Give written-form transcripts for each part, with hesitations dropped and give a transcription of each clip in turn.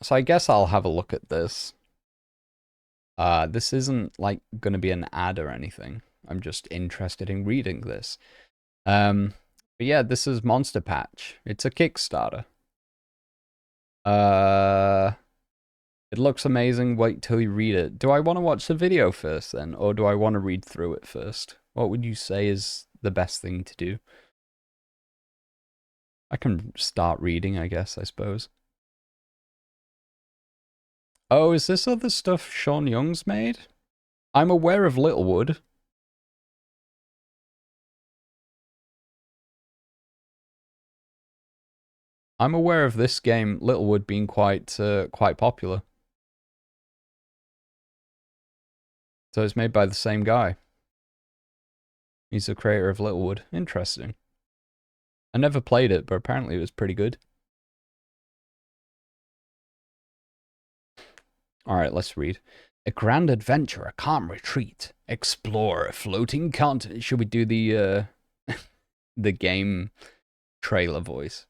So I guess I'll have a look at this. This isn't like going to be an ad or anything. I'm just interested in reading this. Um, but yeah, this is Monsterpatch. It's a Kickstarter. Uh, it looks amazing. Wait till you read it. Do I want to watch the video first then, or do I want to read through it first? What would you say is the best thing to do? I can start reading, I guess, I suppose. Oh, is this other stuff Sean Young's made? I'm aware of Littlewood. I'm aware of this game, Littlewood, being quite popular. So it's made by the same guy. He's the creator of Littlewood. Interesting. I never played it, but apparently it was pretty good. Alright, let's read. A grand adventure, a calm retreat. Explore a floating continent. Should we do the the game trailer voice?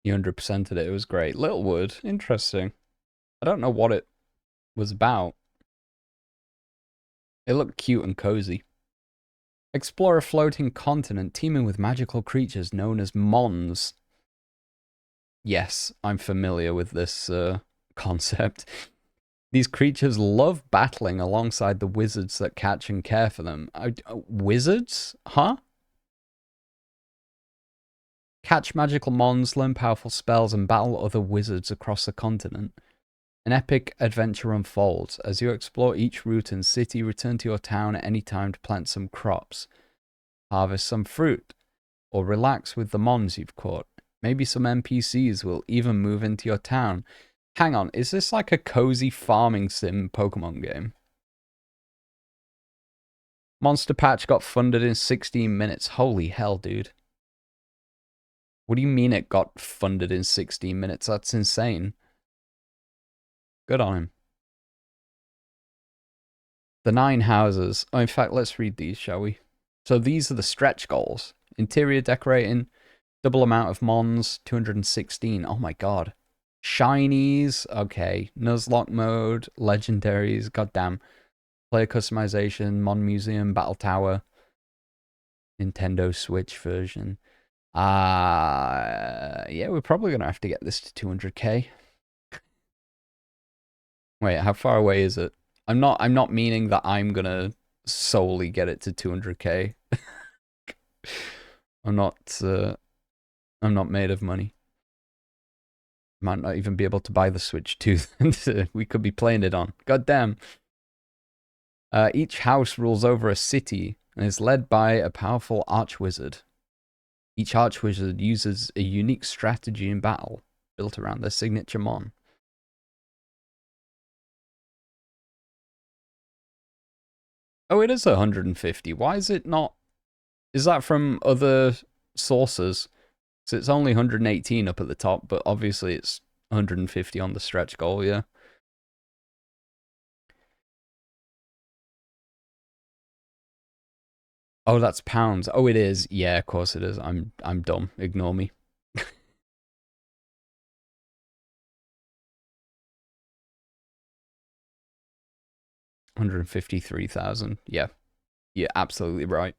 You 100%ed it. It was great. Littlewood, interesting. I don't know what it was about. It looked cute and cozy. Explore a floating continent teeming with magical creatures known as Mons. Yes, I'm familiar with this concept. These creatures love battling alongside the wizards that catch and care for them. Wizards? Huh? Catch magical mons, learn powerful spells, and battle other wizards across the continent. An epic adventure unfolds. As you explore each route and city, return to your town at any time to plant some crops, harvest some fruit, or relax with the mons you've caught. Maybe some NPCs will even move into your town. Hang on, is this like a cozy farming sim Pokemon game? Monsterpatch got funded in 16 minutes. Holy hell, dude. What do you mean it got funded in 16 minutes? That's insane. Good on him. The 9 houses. Oh, in fact, let's read these, shall we? So these are the stretch goals. Interior decorating, double amount of mons, 216. Oh my god. Shinies, okay. Nuzlocke mode, legendaries, goddamn. Player customization, Mon Museum, Battle Tower, Nintendo Switch version. Yeah, we're probably gonna have to get this to 200k. Wait, how far away is it? I'm not meaning that I'm gonna solely get it to 200k. I'm not I'm not made of money. Might not even be able to buy the Switch 2 we could be playing it on. God damn. Each house rules over a city and is led by a powerful archwizard. Each archwizard uses a unique strategy in battle, built around their signature mon. Oh, it is 150. Why is it not? Is that from other sources? So it's only 118 up at the top, but obviously it's 150 on the stretch goal, yeah. Oh, that's pounds. Oh, it is. Yeah, of course it is. I'm dumb. Ignore me. 153,000. Yeah. You're absolutely right.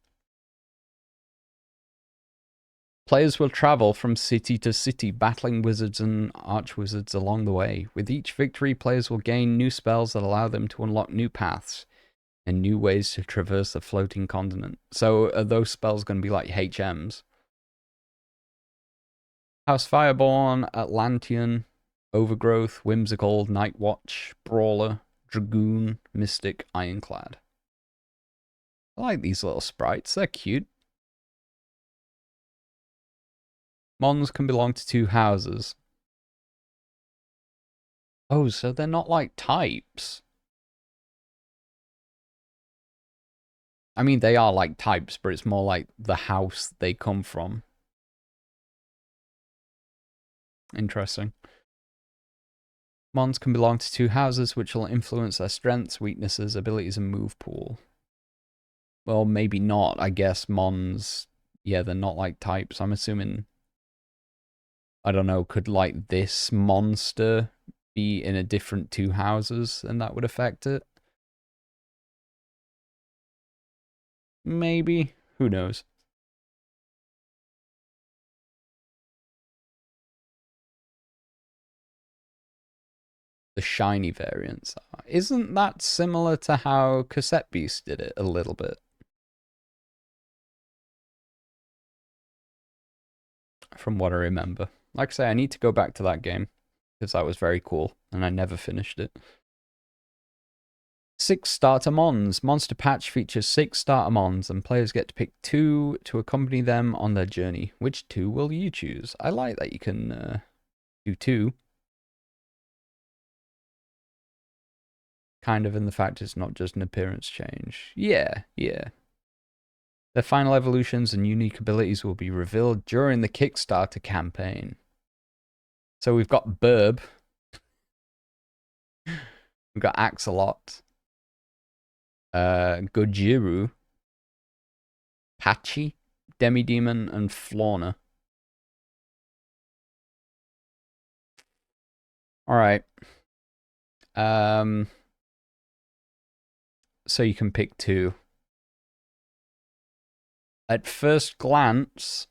Players will travel from city to city, battling wizards and archwizards along the way. With each victory, players will gain new spells that allow them to unlock new paths and new ways to traverse the floating continent. So are those spells going to be like HMs? House Fireborn, Atlantean, Overgrowth, Whimsical, Nightwatch, Brawler, Dragoon, Mystic, Ironclad. I like these little sprites, they're cute. Mons can belong to 2 houses. Oh, so they're not like types. I mean, they are like types, but it's more like the house they come from. Interesting. Mons can belong to 2 houses, which will influence their strengths, weaknesses, abilities, and move pool. Well, maybe not. I guess Mons, yeah, they're not like types. I'm assuming I don't know, could like this monster be in a different two houses and that would affect it? Maybe. Who knows? The shiny variants are. Isn't that similar to how Cassette Beast did it a little bit? From what I remember. Like I say, I need to go back to that game because that was very cool and I never finished it. 6 starter mons. Monsterpatch features 6 starter mons and players get to pick 2 to accompany them on their journey. Which 2 will you choose? I like that you can do 2. Kind of in the fact it's not just an appearance change. Yeah. Their final evolutions and unique abilities will be revealed during the Kickstarter campaign. So we've got Burb. We've got Axolot. Gojiru. Patchy. Demidemon and Florna. Alright. So you can pick 2. At first glance,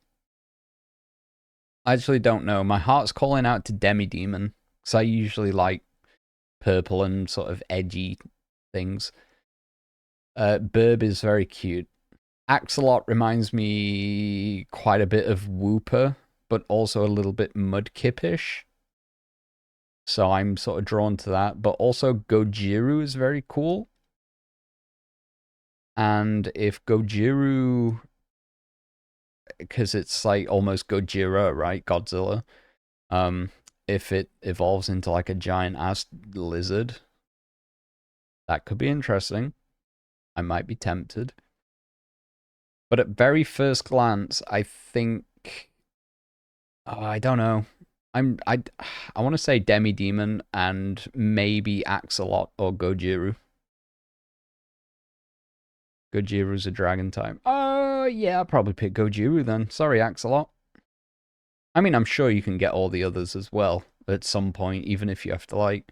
I actually don't know. My heart's calling out to Demidemon, because I usually like purple and sort of edgy things. Burb is very cute. Axolot reminds me quite a bit of Wooper, but also a little bit Mudkipish. So I'm sort of drawn to that. But also Gojiru is very cool. And if Gojiru, because it's like almost Gojira, right? Godzilla. If it evolves into like a giant ass lizard, that could be interesting. I might be tempted. But at very first glance, I think I don't know. I want to say Demidemon and maybe Axolot or Gojiru. Gojiru's a dragon type. Oh, yeah, I'll probably pick Gojiru then. Sorry, Axolot. I mean, I'm sure you can get all the others as well at some point, even if you have to, like,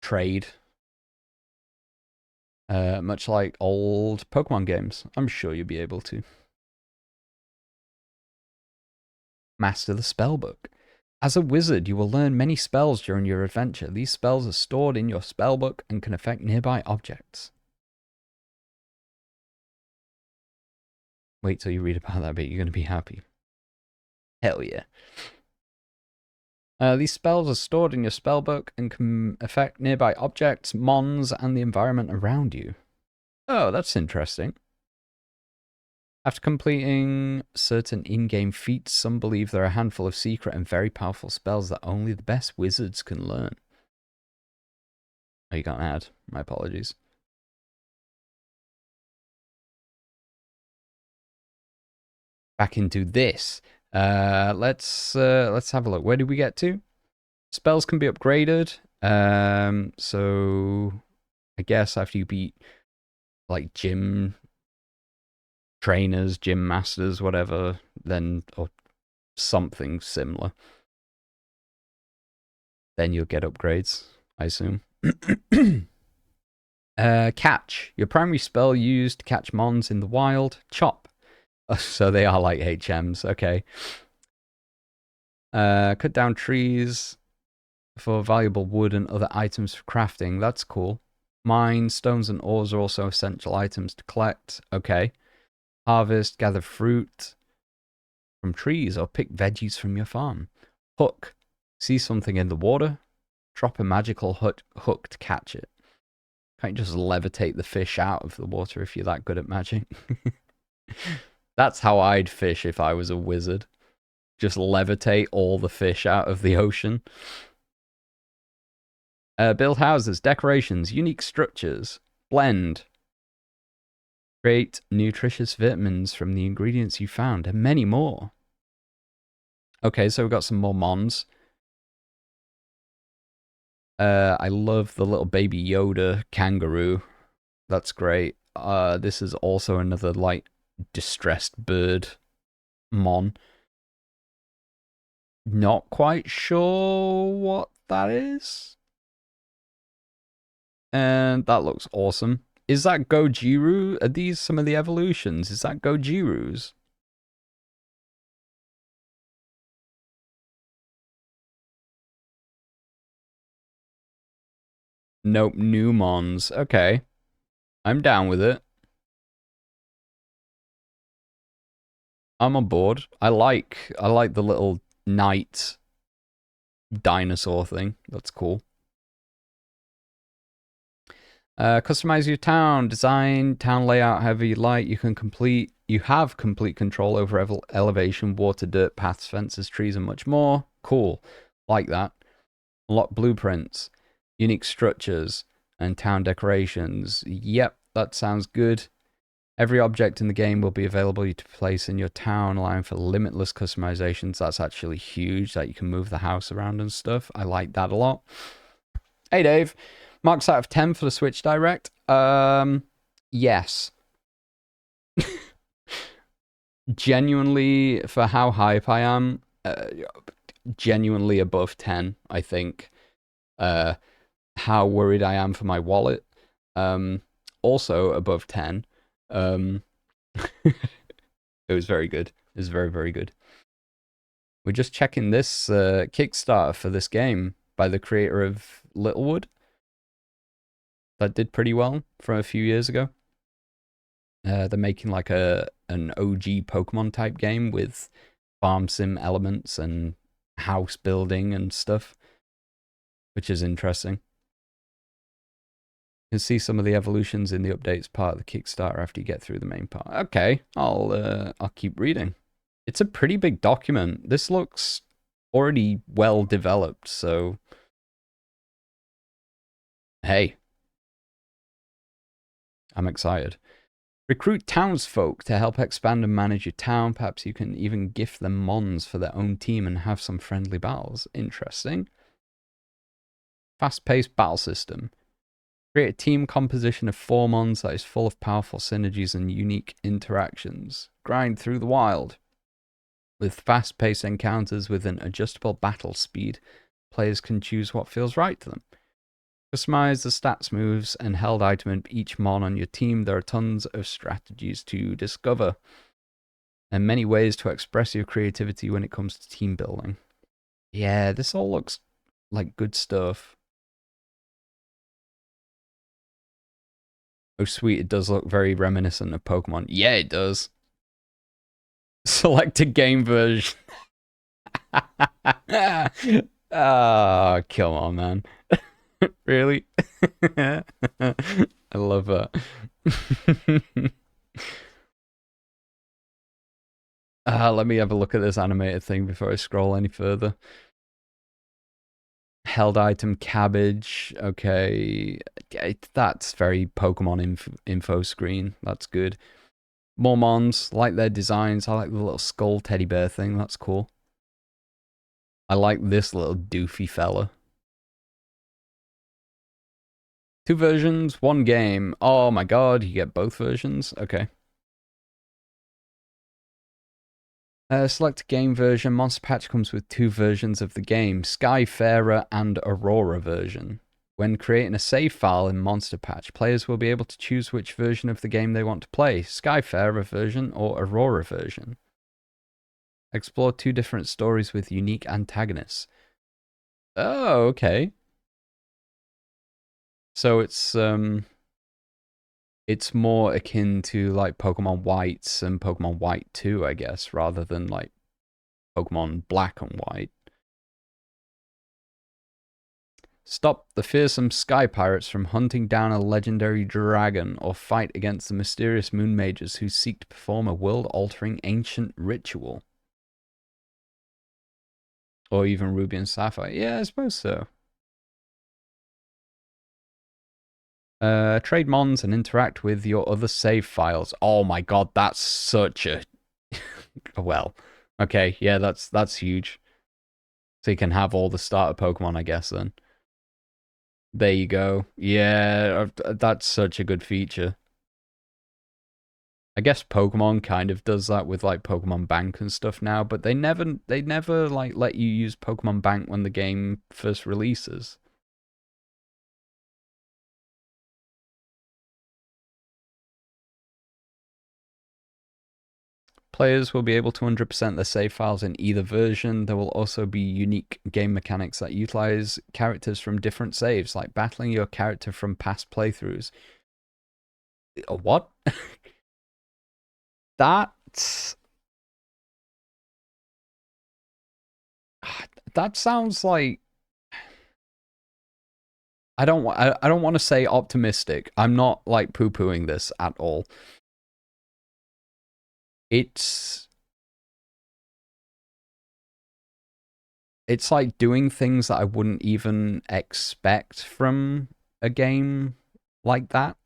trade. Much like old Pokemon games. I'm sure you'll be able to. Master the Spellbook. As a wizard, you will learn many spells during your adventure. These spells are stored in your spellbook and can affect nearby objects. Wait till you read about that bit, you're going to be happy. Hell yeah. These spells are stored in your spellbook and can affect nearby objects, mons, and the environment around you. Oh, that's interesting. After completing certain in-game feats, some believe there are a handful of secret and very powerful spells that only the best wizards can learn. Oh, you can't add. My apologies. Back into this. Let's have a look. Where did we get to? Spells can be upgraded. So I guess after you beat like gym trainers, gym masters, whatever, then or something similar, then you'll get upgrades, I assume. Catch. Your primary spell used to catch mons in the wild. Chop. So they are like HMs. Okay. Cut down trees for valuable wood and other items for crafting. That's cool. Mine, stones, and ores are also essential items to collect. Okay. Harvest, gather fruit from trees, or pick veggies from your farm. Hook. See something in the water? Drop a magical hook to catch it. Can't you just levitate the fish out of the water if you're that good at magic? That's how I'd fish if I was a wizard. Just levitate all the fish out of the ocean. Build houses, decorations, unique structures. Blend. Create nutritious vitamins from the ingredients you found, and many more. Okay, so we've got some more mons. I love the little baby Yoda kangaroo. That's great. This is also another, like, distressed bird mon. Not quite sure what that is. And that looks awesome. Is that Gojiru? Are these some of the evolutions? Is that Gojiru's? Nope, new Mons. Okay. I'm down with it. I'm on board. I like the little knight dinosaur thing. That's cool. Customize your town, design, town layout however you like. You have complete control over elevation, water, dirt, paths, fences, trees, and much more. Cool. Like that. Unlock blueprints, unique structures, and town decorations. Yep, that sounds good. Every object in the game will be available to place in your town, allowing for limitless customizations. That's actually huge, that you can move the house around and stuff. I like that a lot. Hey, Dave. Marks out of 10 for the Switch Direct. Yes. Genuinely, for how hype I am, genuinely above 10, I think. How worried I am for my wallet, also above 10. It was very good. It was very, very good. We're just checking this Kickstarter for this game by the creator of Littlewood. That did pretty well from a few years ago. They're making like an OG Pokemon type game with farm sim elements and house building and stuff, which is interesting. You can see some of the evolutions in the updates part of the Kickstarter after you get through the main part. Okay, I'll keep reading. It's a pretty big document. This looks already well developed, so hey, I'm excited. Recruit townsfolk to help expand and manage your town. Perhaps you can even gift them mons for their own team and have some friendly battles. Interesting. Fast-paced battle system. Create a team composition of 4 mons that is full of powerful synergies and unique interactions. Grind through the wild. With fast-paced encounters with an adjustable battle speed, players can choose what feels right to them. Customize the stats moves and held item in each mon on your team. There are tons of strategies to discover and many ways to express your creativity when it comes to team building. Yeah, this all looks like good stuff. Oh sweet, it does look very reminiscent of Pokemon. Yeah, it does. Select a game version. Ah, come on, man. Really? I love that. Let me have a look at this animated thing before I scroll any further. Held item cabbage. Okay. That's very Pokemon info screen. That's good. More mons. Like their designs. I like the little skull teddy bear thing. That's cool. I like this little doofy fella. 2 versions, 1 game. Oh my god, you get both versions? Okay. Select game version. Monsterpatch comes with 2 versions of the game, Skyfarer and Aurora version. When creating a save file in Monsterpatch, players will be able to choose which version of the game they want to play, Skyfarer version or Aurora version. Explore 2 different stories with unique antagonists. Oh, okay. So it's more akin to like Pokemon White and Pokemon White 2, I guess, rather than like Pokemon Black and White. Stop the fearsome sky pirates from hunting down a legendary dragon or fight against the mysterious moon mages who seek to perform a world-altering ancient ritual. Or even Ruby and Sapphire. Yeah, I suppose so. Trade mons and interact with your other save files. Oh my god, that's such a... well, okay, yeah, that's huge. So you can have all the starter Pokemon, I guess, then. There you go. Yeah, that's such a good feature. I guess Pokemon kind of does that with like Pokemon Bank and stuff now, but they never like let you use Pokemon Bank when the game first releases. Players will be able to 100% their save files in either version. There will also be unique game mechanics that utilize characters from different saves, like battling your character from past playthroughs. What? That that sounds like I don't want to say optimistic. I'm not like poo-pooing this at all. It's it's like doing things that I wouldn't even expect from a game like that.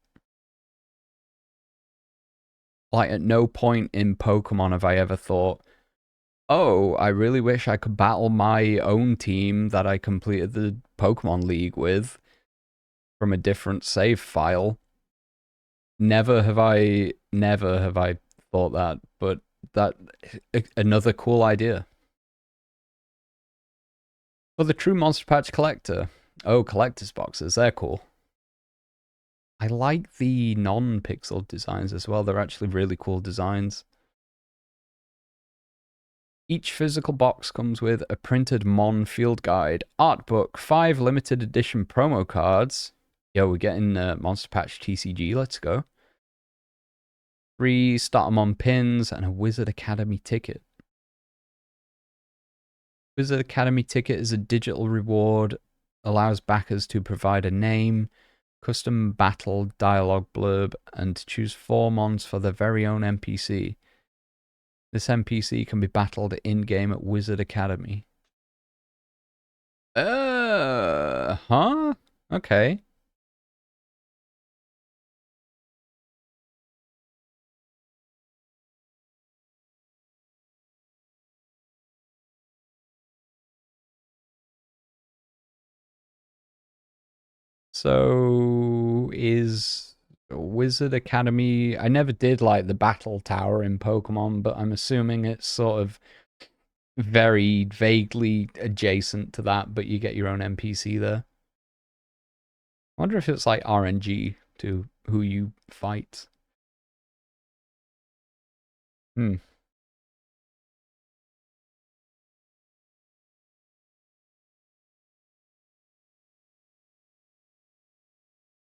Like at no point in Pokemon have I ever thought, "Oh, I really wish I could battle my own team that I completed the Pokemon League with from a different save file." Never have I thought that, but that another cool idea. For the true Monsterpatch collector. Oh, collector's boxes, they're cool. I like the non-pixel designs as well. They're actually really cool designs. Each physical box comes with a printed Mon field guide, art book, 5 limited edition promo cards. Yo, we're getting Monsterpatch TCG, let's go. 3 Startermon pins and a Wizard Academy ticket. Wizard Academy ticket is a digital reward, allows backers to provide a name, custom battle dialogue blurb, and choose 4 mons for their very own NPC. This NPC can be battled in-game at Wizard Academy. Huh? Okay. So is Wizard Academy... I never did like the Battle Tower in Pokemon, but I'm assuming it's sort of very vaguely adjacent to that, but you get your own NPC there. I wonder if it's like RNG to who you fight. Hmm.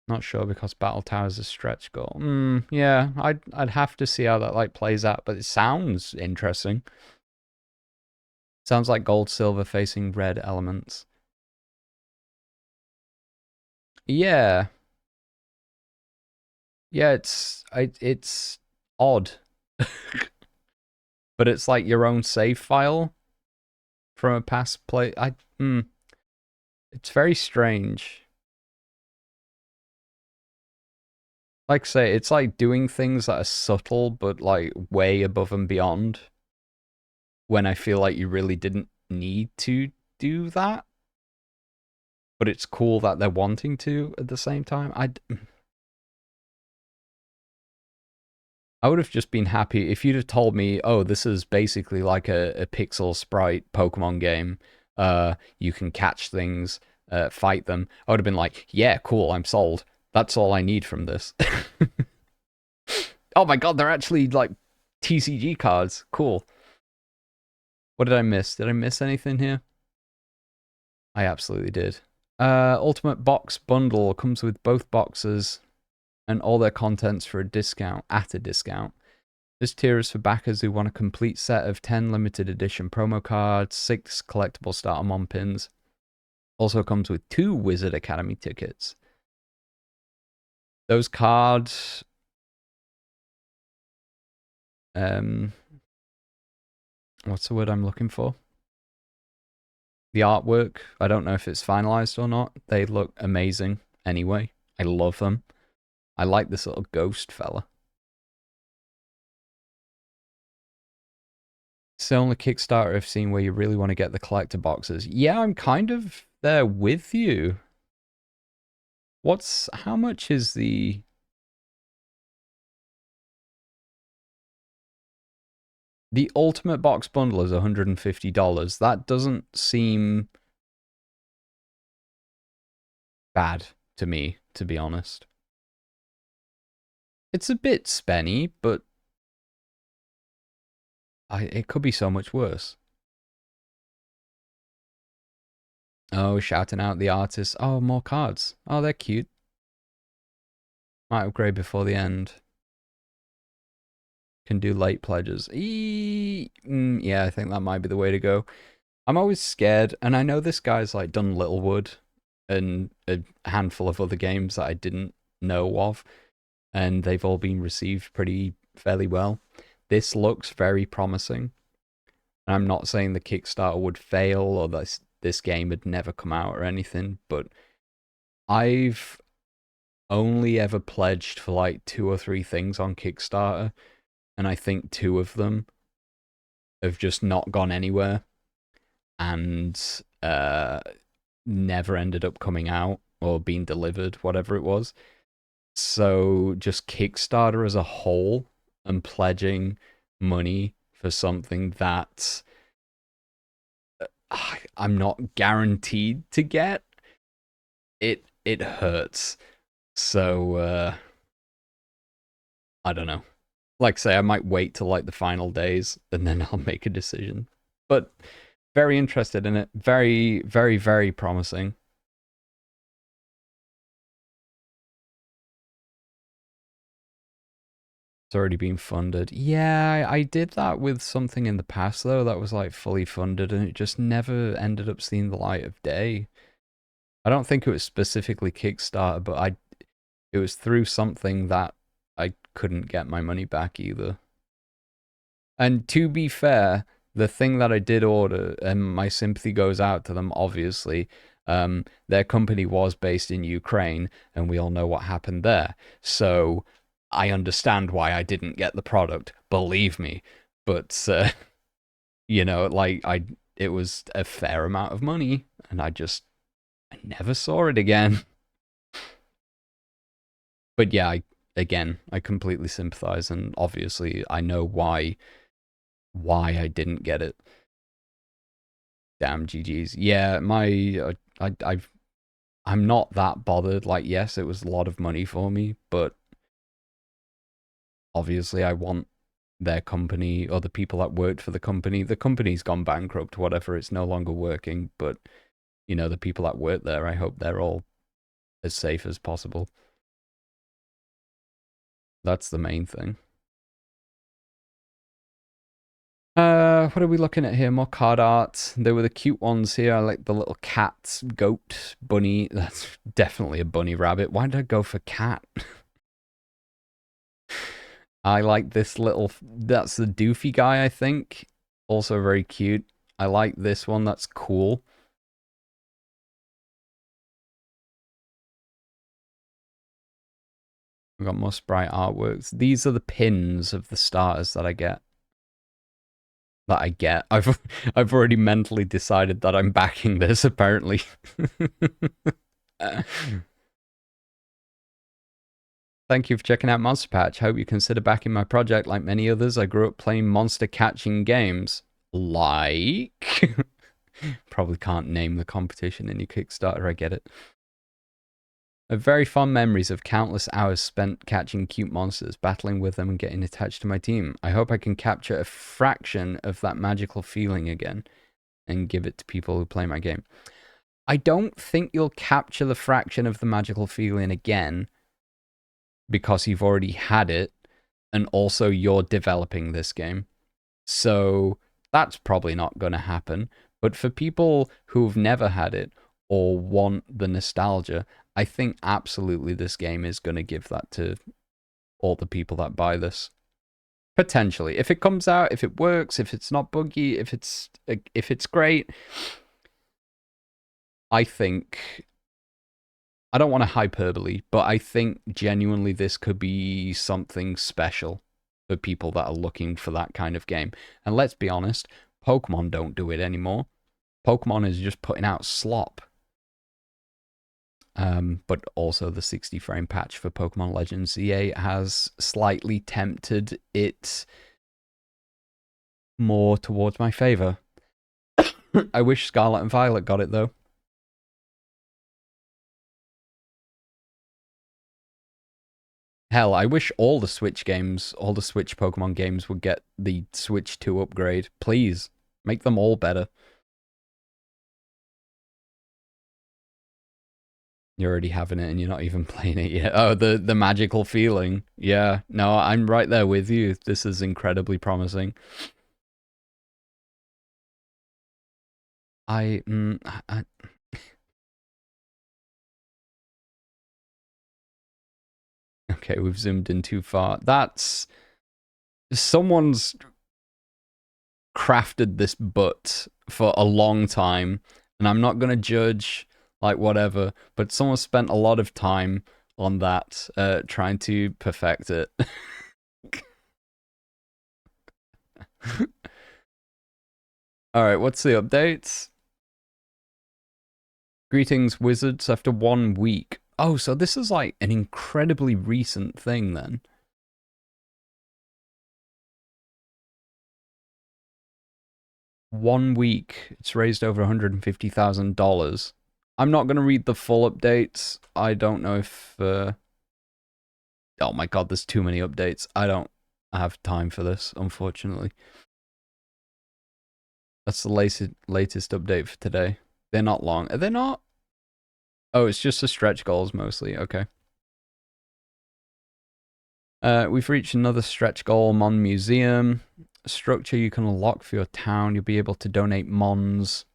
Not sure because Battle Tower is a stretch goal. Yeah, I'd have to see how that like plays out, but it sounds interesting. Sounds like gold, silver facing red elements. Yeah, yeah, it's odd, but it's like your own save file from a past play. It's very strange. Like I say, it's like doing things that are subtle, but like way above and beyond. When I feel like you really didn't need to do that, but it's cool that they're wanting to at the same time. I would have just been happy if you'd have told me, oh, this is basically like a pixel sprite Pokemon game. You can catch things, fight them. I would have been like, yeah, cool, I'm sold. That's all I need from this. Oh my god, they're actually like TCG cards. Cool. What did I miss? Did I miss anything here? I absolutely did. Ultimate Box Bundle comes with both boxes and all their contents for a discount, at a discount. This tier is for backers who want a complete set of 10 limited edition promo cards, 6 collectible Startermon pins. Also comes with 2 Wizard Academy tickets. Those cards... what's the word I'm looking for? The artwork, I don't know if it's finalized or not. They look amazing anyway. I love them. I like this little ghost fella. It's the only Kickstarter I've seen where you really want to get the collector boxes. Yeah, I'm kind of there with you. How much is the... The Ultimate Box Bundle is $150. That doesn't seem bad to me, to be honest. It's a bit spenny, but it could be so much worse. Oh, shouting out the artists. Oh, more cards. Oh, they're cute. Might upgrade before the end. Can do late pledges. Yeah, I think that might be the way to go. I'm always scared, and I know this guy's like done Littlewood and a handful of other games that I didn't know of, and they've all been received fairly well. This looks very promising. I'm not saying the Kickstarter would fail or this game would never come out or anything, but I've only ever pledged for like 2 or 3 things on Kickstarter, and I think 2 of them have just not gone anywhere and never ended up coming out or being delivered, whatever it was. So just Kickstarter as a whole and pledging money for something that I'm not guaranteed to get, it hurts. So I don't know. Like I say, I might wait till like the final days and then I'll make a decision. But very interested in it. Very, very, very promising. It's already been funded. Yeah, I did that with something in the past though that was like fully funded and it just never ended up seeing the light of day. I don't think it was specifically Kickstarter, but it was through something that I couldn't get my money back either. And to be fair, the thing that I did order, and my sympathy goes out to them, obviously, their company was based in Ukraine, and we all know what happened there. So I understand why I didn't get the product, believe me. But, it was a fair amount of money, and I never saw it again. But yeah, I completely sympathize, and obviously I know why I didn't get it. Damn GG's. Yeah, I'm not that bothered. Like, yes, it was a lot of money for me, but obviously I want their company or the people that worked for the company. The company's gone bankrupt, whatever. It's no longer working, but the people that work there, I hope they're all as safe as possible. That's the main thing. What are we looking at here? More card art. There were the cute ones here. I like the little cat, goat, bunny. That's definitely a bunny rabbit. Why did I go for cat? I like this little, that's the doofy guy, I think. Also very cute. I like this one, that's cool. We've got more sprite artworks. These are the pins of the starters that I get. I've already mentally decided that I'm backing this, apparently. Thank you for checking out Monsterpatch. Hope you consider backing my project. Like many others, I grew up playing monster catching games. Like... Probably can't name the competition in your Kickstarter, I get it. I have very fond memories of countless hours spent catching cute monsters, battling with them and getting attached to my team. I hope I can capture a fraction of that magical feeling again and give it to people who play my game. I don't think you'll capture the fraction of the magical feeling again because you've already had it and also you're developing this game. So that's probably not going to happen. But for people who've never had it or want the nostalgia, I think absolutely this game is going to give that to all the people that buy this. Potentially. If it comes out, if it works, if it's not buggy, if it's great, I think... I don't want to hyperbole, but I think genuinely this could be something special for people that are looking for that kind of game. And let's be honest, Pokemon don't do it anymore. Pokemon is just putting out slop. But also the 60 frame patch for Pokemon Legends Z8 has slightly tempted it more towards my favor. I wish Scarlet and Violet got it, though. Hell, I wish all the Switch games, all the Switch Pokemon games would get the Switch 2 upgrade. Please, make them all better. You're already having it and you're not even playing it yet. Oh, the magical feeling. Yeah, no, I'm right there with you. This is incredibly promising. I okay, we've zoomed in too far. That's someone's crafted this butt for a long time, and I'm not gonna judge like whatever, but someone spent a lot of time on that, trying to perfect it. All right, what's the updates? Greetings, wizards. After 1 week. Oh, so this is like an incredibly recent thing then. One week, it's raised over $150,000. I'm not going to read the full updates. I don't know if... oh my god, there's too many updates. I don't have time for this, unfortunately. That's the latest update for today. They're not long. Are they not? Oh, it's just the stretch goals mostly. Okay. We've reached another stretch goal, Mon Museum. A structure you can unlock for your town. You'll be able to donate Mons.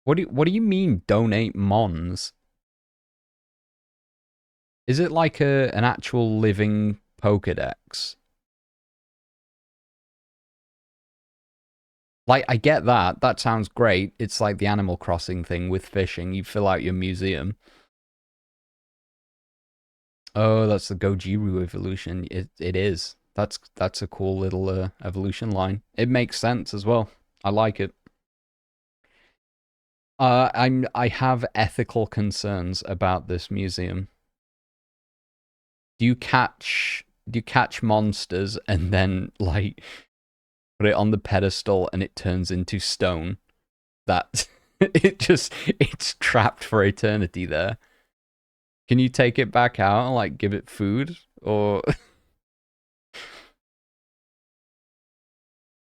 What do you mean donate Mons? Is it like an actual living Pokedex? Like, I get that. That sounds great. It's like the Animal Crossing thing with fishing. You fill out your museum. Oh, that's the Gojiru evolution. It is. That's a cool little evolution line. It makes sense as well. I like it. I have ethical concerns about this museum. Do you catch monsters and then like put it on the pedestal and it turns into stone? That it's trapped for eternity there. Can you take it back out and like give it food? Or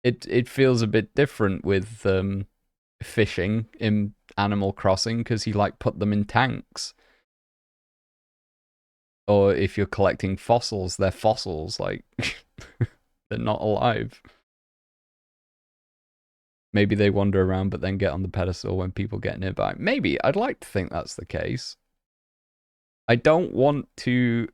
it feels a bit different with fishing in Animal Crossing because you like put them in tanks. Or if you're collecting fossils, they're fossils, like they're not alive. Maybe they wander around but then get on the pedestal when people get nearby. Maybe. I'd like to think that's the case. I don't want to...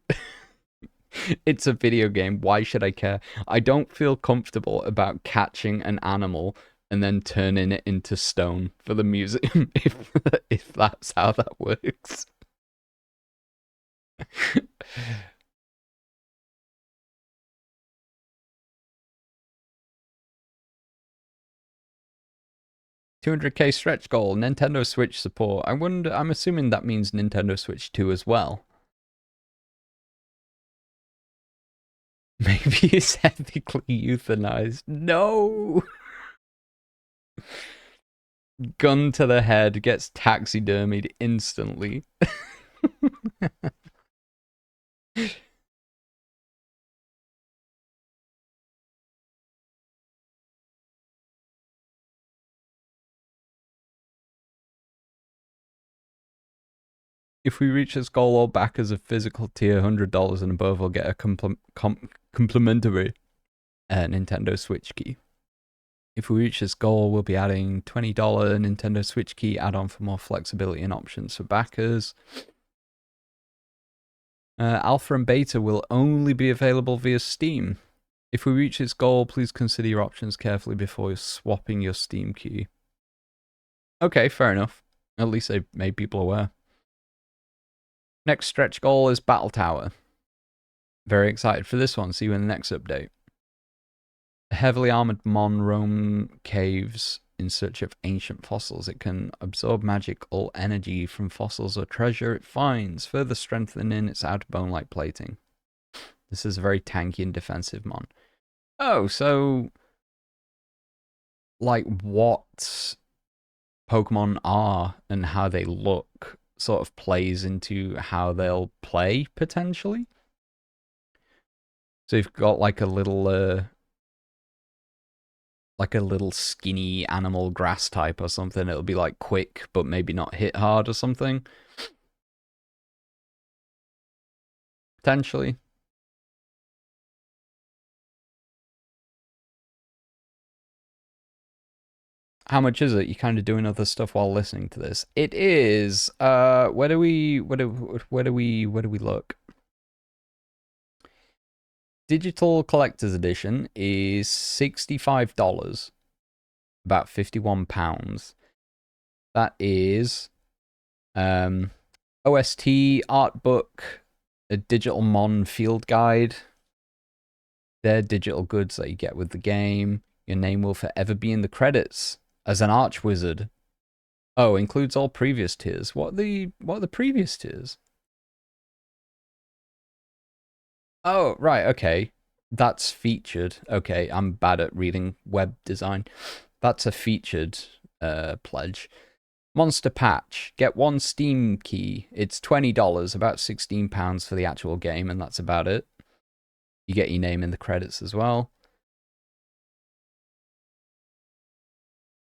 It's a video game. Why should I care? I don't feel comfortable about catching an animal and then turning it into stone for the museum, if that's how that works. $200K stretch goal, Nintendo Switch support. I'm assuming that means Nintendo Switch 2 as well. Maybe it's ethically euthanized. No! Gun to the head, gets taxidermied instantly. If we reach this goal, all backers of physical tier $100 and above will get a complimentary Nintendo Switch key. If we reach this goal, we'll be adding $20 Nintendo Switch key add-on for more flexibility and options for backers. Alpha and Beta will only be available via Steam. If we reach this goal, please consider your options carefully before swapping your Steam key. Okay, fair enough. At least they made people aware. Next stretch goal is Battle Tower. Very excited for this one. See you in the next update. A heavily armored Mon roam caves in search of ancient fossils. It can absorb magical energy from fossils or treasure it finds, further strengthening its outer bone-like plating. This is a very tanky and defensive Mon. Oh, so like what Pokemon are and how they look sort of plays into how they'll play potentially. So you've got like a little skinny animal grass type or something, it'll be like quick but maybe not hit hard or something. Potentially. How much is it? You kind of doing other stuff while listening to this. It is where do we look? Digital collector's edition is $65, about £51. That is OST, art book, a digital Mon field guide. They're digital goods that you get with the game. Your name will forever be in the credits as an archwizard. Oh, includes all previous tiers. What are the previous tiers? Oh, right, okay. That's featured. Okay, I'm bad at reading web design. That's a featured pledge. Monsterpatch. Get one Steam key. It's $20, about £16 for the actual game, and that's about it. You get your name in the credits as well.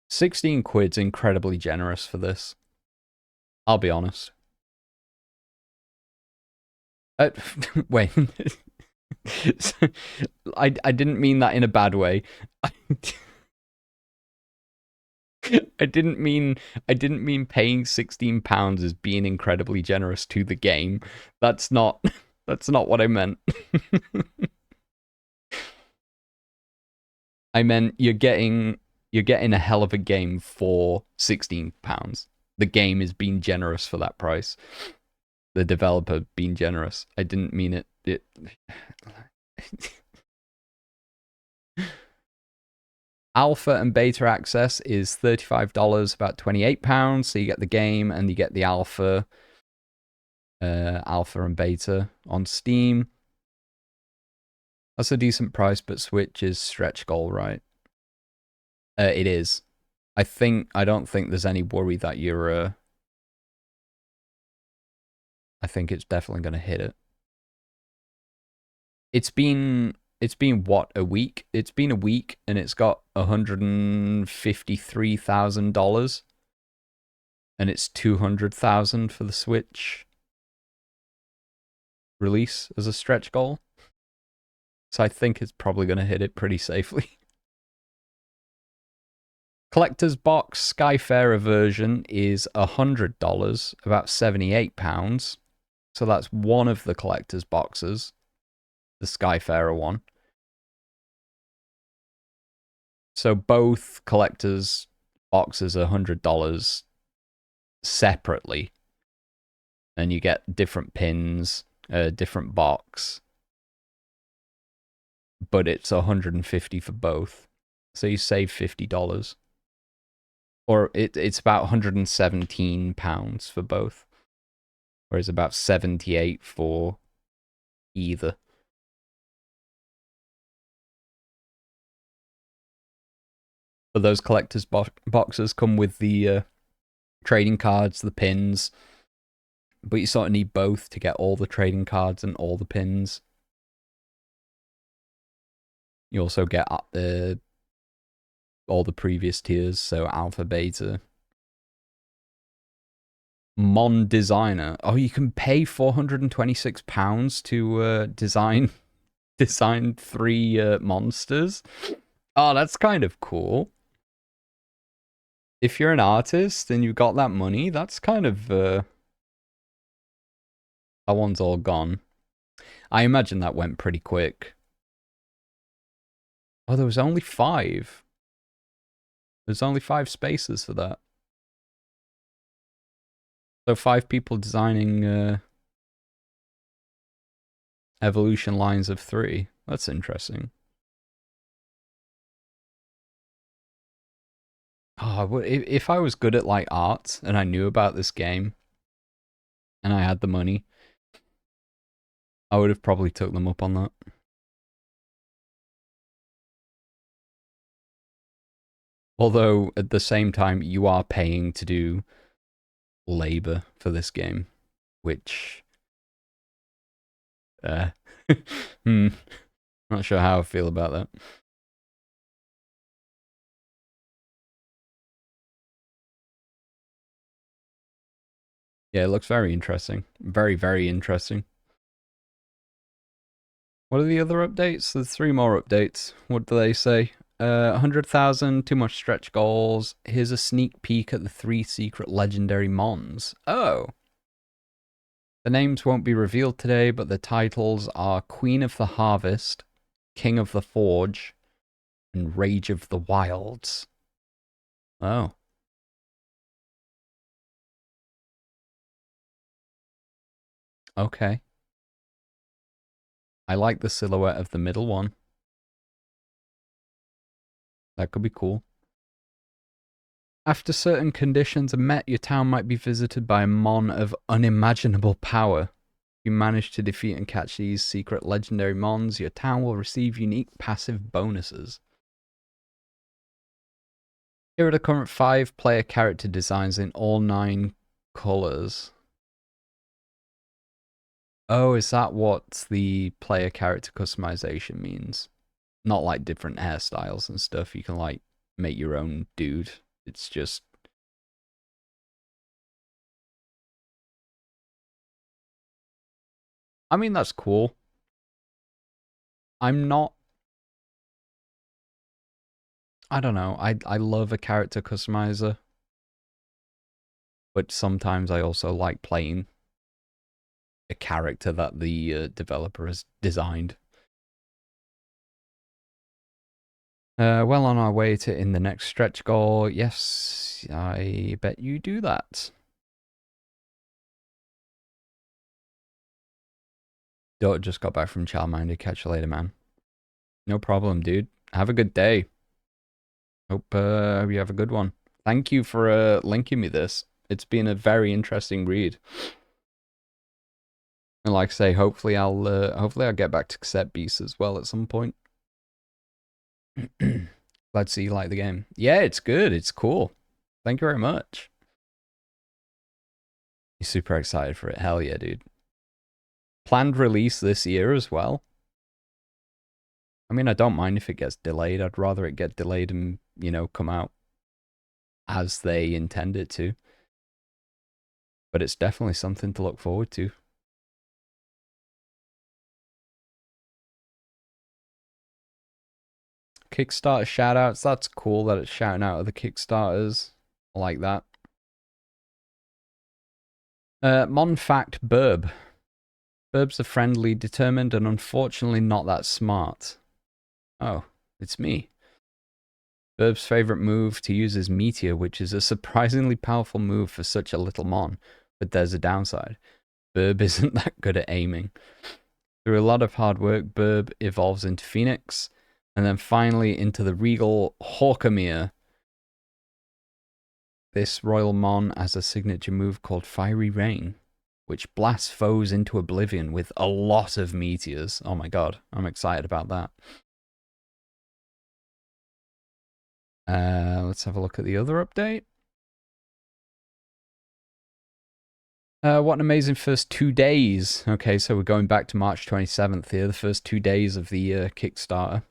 16 quid's incredibly generous for this. I'll be honest. Wait. I didn't mean that in a bad way. I didn't mean paying £16 as being incredibly generous to the game. That's not what I meant. I meant you're getting a hell of a game for £16. The game is being generous for that price. The developer being generous. I didn't mean it. Alpha and beta access is $35, about £28. So you get the game and you get the alpha and beta on Steam. That's a decent price, but Switch is stretch goal, right? It is. I don't think there's any worry that you're I think it's definitely going to hit it. It's been what, a week? It's been a week and it's got $153,000 and it's 200,000 for the Switch release as a stretch goal. So I think it's probably going to hit it pretty safely. Collector's Box Skyfarer version is $100, about £78. So that's one of the collector's boxes, the Skyfarer one. So both collector's boxes are $100 separately. And you get different pins, different box. But it's $150 for both. So you save $50. Or it's about £117 for both. Whereas about 78 for either. But those collector's boxes come with the trading cards, the pins. But you sort of need both to get all the trading cards and all the pins. You also get all the previous tiers, so alpha, beta. Mon Designer. Oh, you can pay £426 to design 3 monsters. Oh, that's kind of cool. If you're an artist and you've got that money, that's kind of that one's all gone. I imagine that went pretty quick. Oh, there was only 5. There's only 5 spaces for that. So 5 people designing evolution lines of 3. That's interesting. Oh, if I was good at like art and I knew about this game and I had the money, I would have probably took them up on that. Although, at the same time, you are paying to do labor for this game, which... not sure how I feel about that. Yeah, it looks very interesting. Very, very interesting. What are the other updates? There's 3 more updates. What do they say? 100,000, 2 more stretch goals. Here's a sneak peek at the 3 secret legendary mons. Oh. The names won't be revealed today, but the titles are Queen of the Harvest, King of the Forge, and Rage of the Wilds. Oh. Okay. I like the silhouette of the middle one. That could be cool. After certain conditions are met, your town might be visited by a mon of unimaginable power. If you manage to defeat and catch these secret legendary mons, your town will receive unique passive bonuses. Here are the current 5 player character designs in all 9 colors. Oh, is that what the player character customization means? Not like different hairstyles and stuff. You can like make your own dude. It's just... I mean, that's cool. I'm not... I don't know. I love a character customizer. But sometimes I also like playing a character that the developer has designed. Well on our way to in the next stretch goal. Yes, I bet you do that. Daughter just got back from childminder. Catch you later, man. No problem, dude. Have a good day. Hope you have a good one. Thank you for linking me this. It's been a very interesting read. And like I say, hopefully I'll get back to cassette beasts as well at some point. Glad to see you like the game. Yeah, it's good. It's cool. Thank you very much. You're super excited for it. Hell yeah, dude. Planned release this year as well. I mean, I don't mind if it gets delayed. I'd rather it get delayed and, you know, come out as they intend it to. But it's definitely something to look forward to. Kickstarter shoutouts. That's cool that it's shouting out other Kickstarters. I like that. Mon fact, Burb. Burbs are friendly, determined, and unfortunately not that smart. Oh, it's me. Burb's favorite move to use is Meteor, which is a surprisingly powerful move for such a little mon. But there's a downside. Burb isn't that good at aiming. Through a lot of hard work, Burb evolves into Phoenix, and then finally into the regal Hawkamere. This royal mon has a signature move called Fiery Rain, which blasts foes into oblivion with a lot of meteors. Oh my god, I'm excited about that. Let's have a look at the other update. What an amazing first 2 days. Okay, so we're going back to March 27th here, the first 2 days of the Kickstarter.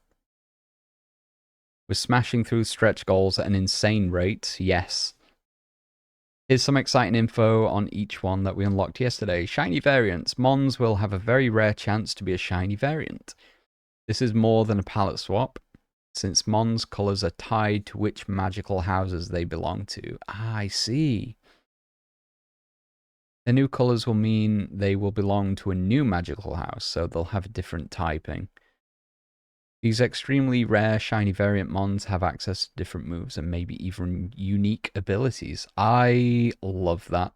We're smashing through stretch goals at an insane rate, yes. Here's some exciting info on each one that we unlocked yesterday. Shiny variants. Mons will have a very rare chance to be a shiny variant. This is more than a palette swap, since Mons' colours are tied to which magical houses they belong to. Ah, I see. The new colours will mean they will belong to a new magical house, so they'll have a different typing. These extremely rare shiny variant mons have access to different moves and maybe even unique abilities. I love that.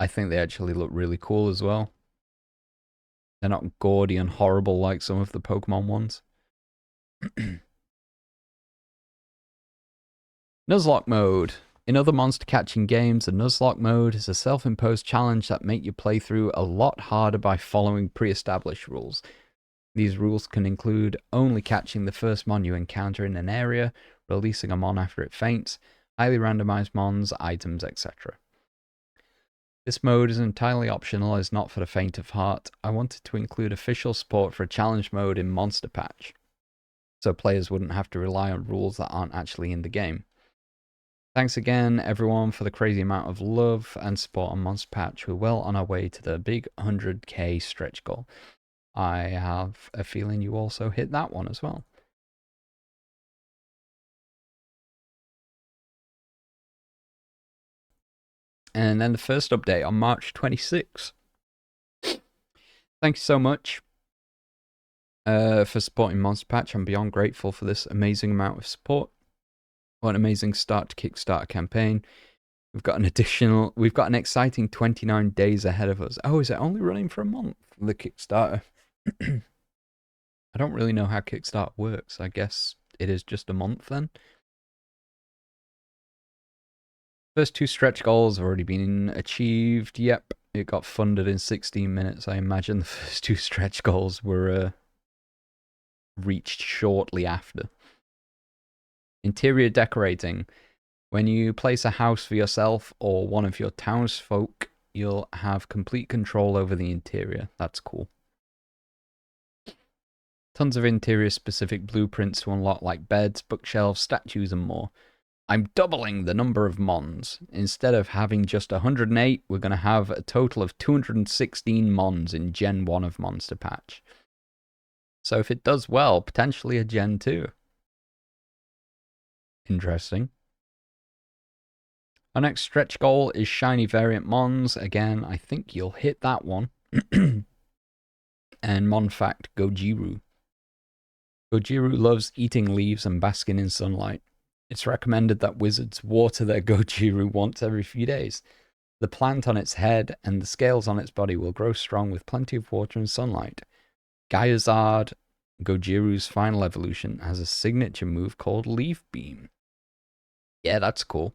I think they actually look really cool as well. They're not gaudy and horrible like some of the Pokemon ones. Nuzlocke mode. In other monster catching games, the Nuzlocke mode is a self-imposed challenge that make you play through a lot harder by following pre-established rules. These rules can include only catching the first mon you encounter in an area, releasing a mon after it faints, highly randomized mons, items, etc. This mode is entirely optional and is not for the faint of heart. I wanted to include official support for a challenge mode in Monsterpatch, so players wouldn't have to rely on rules that aren't actually in the game. Thanks again, everyone, for the crazy amount of love and support on Monsterpatch. We're well on our way to the big 100k stretch goal. I have a feeling you also hit that one as well. And then the first update on March 26th. Thank you so much for supporting Monsterpatch. I'm beyond grateful for this amazing amount of support. What an amazing start to Kickstarter campaign. We've got an exciting 29 days ahead of us. Oh, is it only running for a month, the Kickstarter? I don't really know how Kickstarter works. I guess it is just a month then. First 2 stretch goals have already been achieved. Yep, it got funded in 16 minutes. I imagine the first 2 stretch goals were reached shortly after. Interior decorating. When you place a house for yourself or one of your townsfolk, you'll have complete control over the interior. That's cool. Tons of interior-specific blueprints to unlock, like beds, bookshelves, statues, and more. I'm doubling the number of mons. Instead of having just 108, we're going to have a total of 216 mons in Gen 1 of Monsterpatch. So if it does well, potentially a Gen 2. Interesting. Our next stretch goal is shiny variant mons. Again, I think you'll hit that one. And mon fact, Gojiru. Gojiru loves eating leaves and basking in sunlight. It's recommended that wizards water their Gojiru once every few days. The plant on its head and the scales on its body will grow strong with plenty of water and sunlight. Gaiazard, Gojiru's final evolution, has a signature move called Leaf Beam. Yeah, that's cool.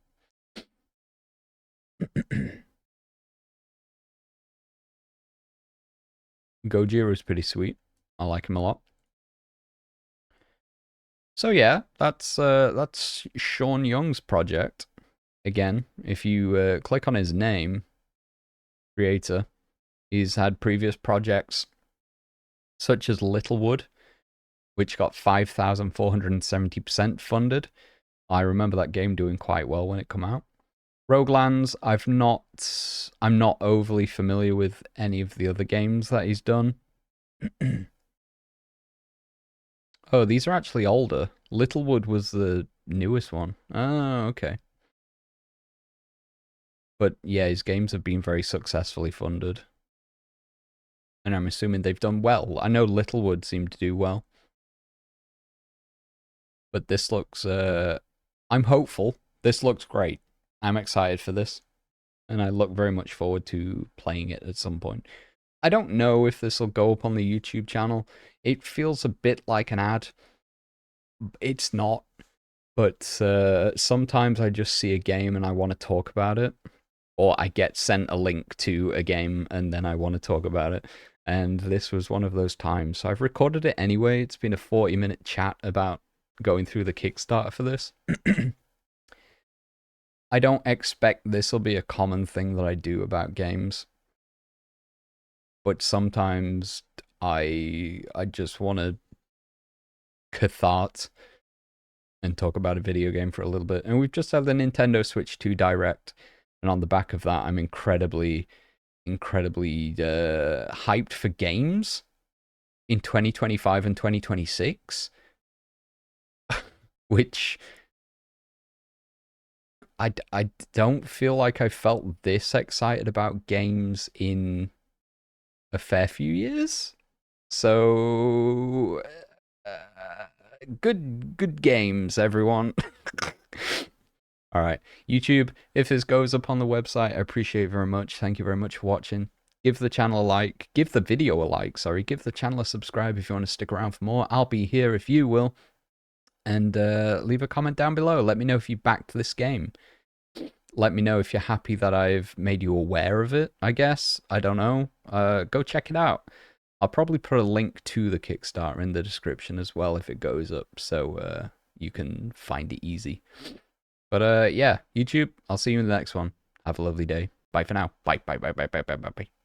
Gojiru's pretty sweet. I like him a lot. So yeah, that's Sean Young's project. Again, if you click on his name, creator, he's had previous projects such as Littlewood, which got 5,470% funded. I remember that game doing quite well when it came out. Roguelands, I'm not overly familiar with any of the other games that he's done. Oh, these are actually older. Littlewood was the newest one. Oh, okay. But yeah, his games have been very successfully funded. And I'm assuming they've done well. I know Littlewood seemed to do well. But this looks... I'm hopeful. This looks great. I'm excited for this. And I look very much forward to playing it at some point. I don't know if this will go up on the YouTube channel. It feels a bit like an ad. It's not. But sometimes I just see a game and I want to talk about it. Or I get sent a link to a game and then I want to talk about it. And this was one of those times. So I've recorded it anyway. It's been a 40-minute chat about going through the Kickstarter for this. I don't expect this will be a common thing that I do about games. But sometimes I just want to cathart and talk about a video game for a little bit. And we've just had the Nintendo Switch 2 Direct. And on the back of that, I'm incredibly hyped for games in 2025 and 2026. Which I don't feel like I felt this excited about games in a fair few years. So good games, everyone. All right, YouTube, if this goes up on the website, I appreciate it very much. Thank you very much for watching. Give the channel a like. Give the video a like, sorry. Give the channel a subscribe if you want to stick around for more. I'll be here if you will. And leave a comment down below. Let me know if you backed this game. Let me know if you're happy that I've made you aware of it, I guess. I don't know. Go check it out. I'll probably put a link to the Kickstarter in the description as well if it goes up, so you can find it easy. But yeah, YouTube, I'll see you in the next one. Have a lovely day. Bye for now. Bye, bye, bye, bye, bye, bye, bye, bye.